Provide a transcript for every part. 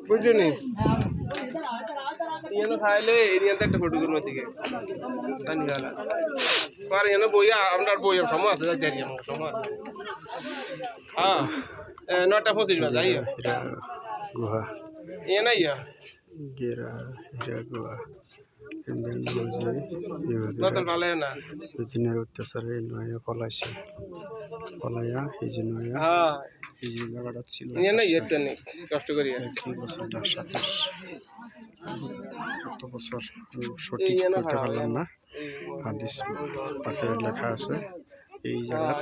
বুঝছো নি ইয়ানো খাইলে এরিয়াতে একটা ফটো করব থেকে তানি গালা পার ইয়ানো বইয়া আমরা বইয়া সময় আছে যাই দেরি আমার সময় হ্যাঁ 9:25 বাজে আইও গুহা ये नहीं है गिरा हीरा गुहा इंडियन बोतल वाले है ना दिनेर अत्याचारे नया पलाइছে পলাইয়া এই যে নয়া हाँ এই যে জায়গাটা ছিল ये नहीं है टेनिक कष्ट करिए কি বছরটা 27 কত বছর সঠিক বলতে পারলাম না হাদিস পাকে লেখা আছে এই জায়গা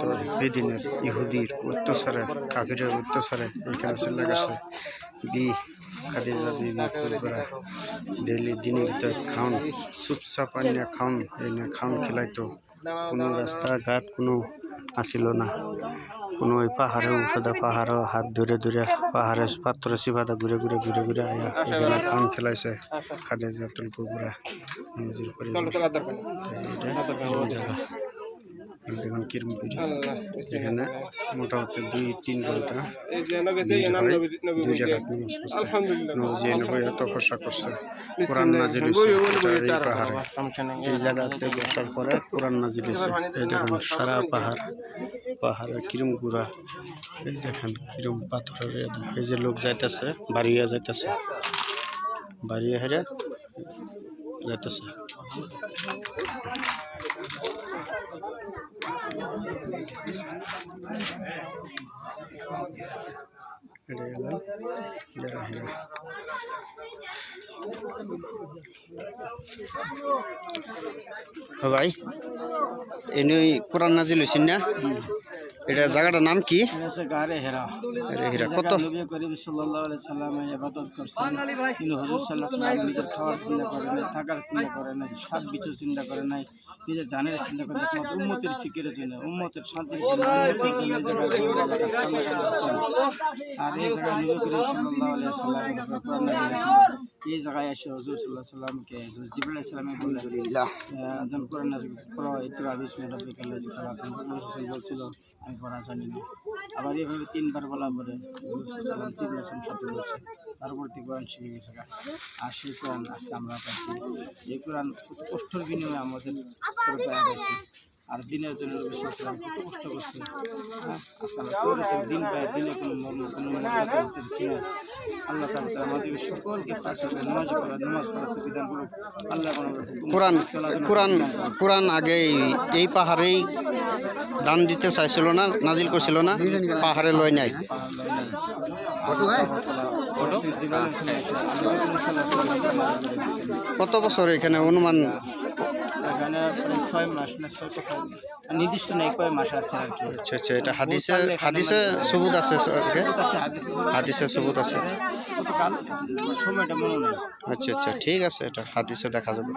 তো বেদিনের ইহুদির অত্যাচারে কাফিরের অত্যাচারে এখানে চলে গেছে বি খাদিজা বিবি কুবরা ডেলি দিনের ভিতরে খাওন চুপচাপ আনিয়া খাওন এনে খাওন খেলাইতো কোনো রাস্তাঘাট কোনো আসিল না কোনো ওই পাহাড়ে উঠে পাহাড়ে হাত ধরে ধরে পাহাড়ে পাত্র সিফাদা ঘুরে ঘুরে ঘুরে ঘুরে আয়া এখানে খাওন খেলাইছে খাদিজা কুবরা নিজের পরিবার দেখুন কিরম এখানে মোটামুটি 2-3 ঘন্টা দুই জায়গাতে নবী এত খসা করছে কোরআন নাজিল হয়েছে এই পাহাড়ে এই জায়গাতে বসার পরে কোরআন নাজিল হয়েছে এই দেখুন সারা পাহাড়ে কিরম গুড়া এই দেখেন কিরম পাথরের এই যে লোক যাইতেছে বাড়িয়া যাইতেছে বাড়িয়া হেরে যাইতেছে ভাই এনে কোরআন নাজিল হইছেন না এটা জায়গাটার নাম কি গারে হেরা কত নবী করিম সাল্লাল্লাহু আলাইহি সাল্লাম ইবাদত করছেন কিন্তু হুজুর সাল্লাল্লাহু আলাইহি সাল্লাম নিজের খাওয়ার চিন্তা করেন না থাকার চিন্তা করেন না সাত বিচু চিন্তা করেন না নিজের জানের চিন্তা করেন একমাত্র উম্মতের ফিকিরের জন্য উম্মতের শান্তির জন্য আর এই জায়গায় নবী করিম সাল্লাল্লাহু আলাইহি সাল্লাম কোরআন নাজিল এই জায়গায় এসে হুজুর সাল্লাল্লাহু আলাইহি সাল্লামকে জিবরাইল আলাইহিস সালামে বললেন আদম কোরআন নাজিল করো ইকরা বিসমি রাব্বিকাল লাযী খালাক রাসূল বলছিল আমি পড়া জানি না আবার এইভাবে 3 বার বলা পরে সালাম জিবরাইল সাথে বলছে পরবর্তী কোরআন শিখে গেছে আর সেই কোরআন আজকে আমরা পাচ্ছি এই কোরআন কষ্টের বিনিময়ে আমাদের পাওয়া গেছে আর দিনের জন্য বিশ্বসালাম কত কষ্ট করছে আজকে দিন পায় দিনে কোনো মর্যাদা করতেছি না আল্লাহ তাআলা আমাদের সকলকে পাশে নামাজ পড়ার বিধান করুক আল্লাহ কোরআন আগে এই পাহাড়েই দান দিতে চাইছিল না নাজিল করছিল না পাহাড়ে লয় নাই কত বছর এখানে অনুমান এখানে 6 মাস না 6 কথা নির্দিষ্ট নেই কয় মাস আছে আর কি আচ্ছা এটা হাদিসে সবুত আছে হাদিসে সবুত আছে সময়টা মনে নেই আচ্ছা ঠিক আছে এটা হাদিসে দেখা যাবে